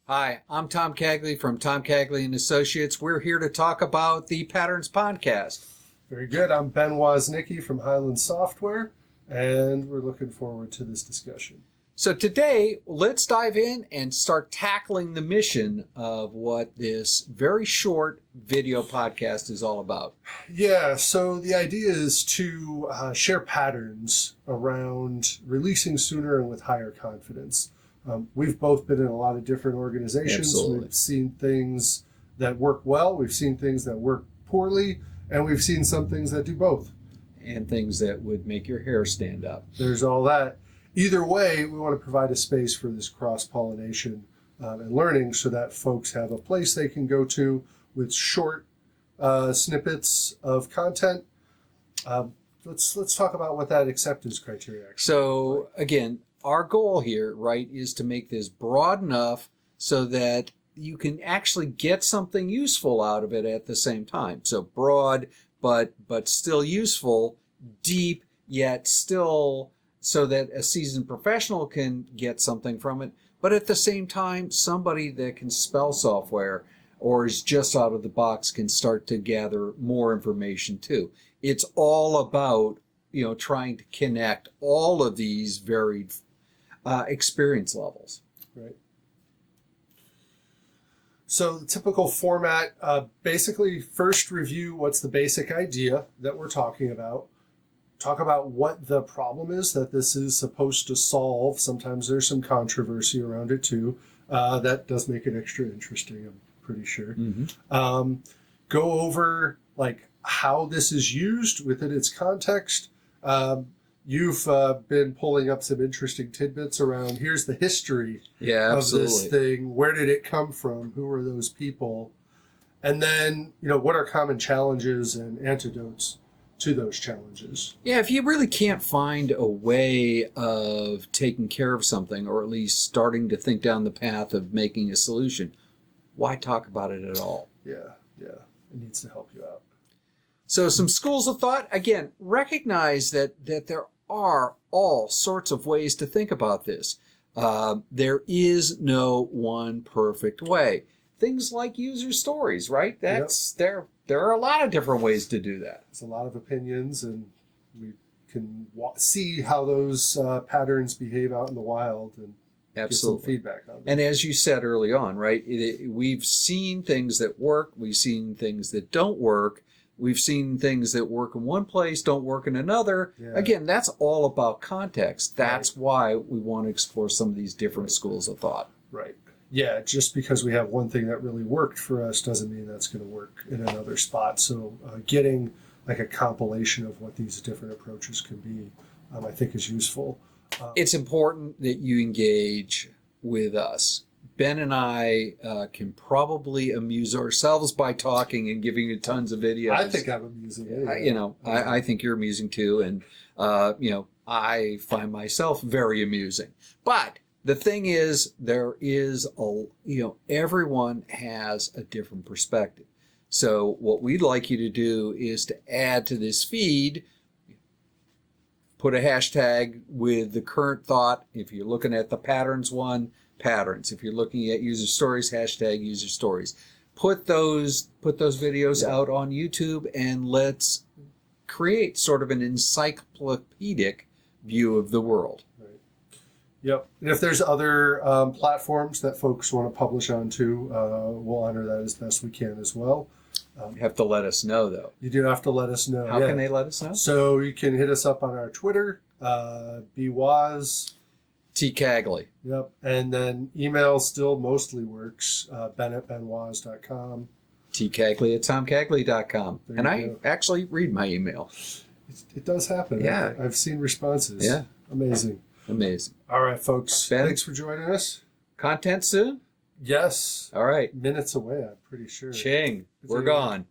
Hi, I'm Tom Cagley from Tom Cagley and Associates. We're here to talk about the Patterns Podcast. Very good. I'm Ben Woznicki from Highland Software, and we're looking forward to this discussion. So today, let's dive in and start tackling the mission of what this very short video podcast is all about. Yeah, so the idea is to share patterns around releasing sooner and with higher confidence. We've both been in a lot of different organizations. Absolutely. We've seen things that work well, we've seen things that work poorly, and we've seen some things that do both. And things that would make your hair stand up. There's all that. Either way, we want to provide a space for this cross-pollination and learning so that folks have a place they can go to with short snippets of content. Let's talk about what that acceptance criteria actually So again, our goal here, right, is to make this broad enough so that you can actually get something useful out of it at the same time. So broad, but still useful, deep, yet still so that a seasoned professional can get something from it. But at the same time, somebody that can spell software or is just out of the box can start to gather more information too. It's all about, trying to connect all of these varied experience levels. Right. So the typical format, basically first review what's the basic idea that we're talking about. Talk about what the problem is that this is supposed to solve. Sometimes there's some controversy around it too. That does make it extra interesting, I'm pretty sure. Mm-hmm. Go over like how this is used within its context. You've been pulling up some interesting tidbits around here's the history of this thing. Where did it come from? Who are those people? And then, what are common challenges and antidotes to those challenges? Yeah, if you really can't find a way of taking care of something, or at least starting to think down the path of making a solution, why talk about it at all? Yeah, it needs to help you out. So some schools of thought, again, recognize that there are all sorts of ways to think about this. There is no one perfect way. Things like user stories, right? There are a lot of different ways to do that. There's a lot of opinions, and we can see how those patterns behave out in the wild and Absolutely. get some feedback on them. And as you said early on, right, we've seen things that work, we've seen things that don't work, we've seen things that work in one place, don't work in another. Yeah. Again, that's all about context. That's why we want to explore some of these different schools of thought. Right. Yeah, just because we have one thing that really worked for us doesn't mean that's going to work in another spot. So getting like a compilation of what these different approaches can be, I think is useful. It's important that you engage with us. Ben and I can probably amuse ourselves by talking and giving you tons of videos. I think I'm amusing. I think you're amusing too. And, I find myself very amusing. But the thing is, everyone has a different perspective. So what we'd like you to do is to add to this feed, put a hashtag with the current thought. If you're looking at the patterns one, patterns. If you're looking at user stories, hashtag user stories. Put those videos out on YouTube, and let's create sort of an encyclopedic view of the world. Yep. And if there's other platforms that folks want to publish onto, we'll honor that as best we can as well. You have to let us know, though. You do have to let us know. How can they let us know? So you can hit us up on our Twitter, bwoz. T. Cagley. Yep. And then email still mostly works, ben@benwoz.com. T. Cagley at tomcagley.com. And I actually read my email. It does happen. Yeah. I've seen responses. Yeah. Amazing. All right, folks. Ben, thanks for joining us. Content soon? Yes. All right. Minutes away, I'm pretty sure. Ching. We're gone.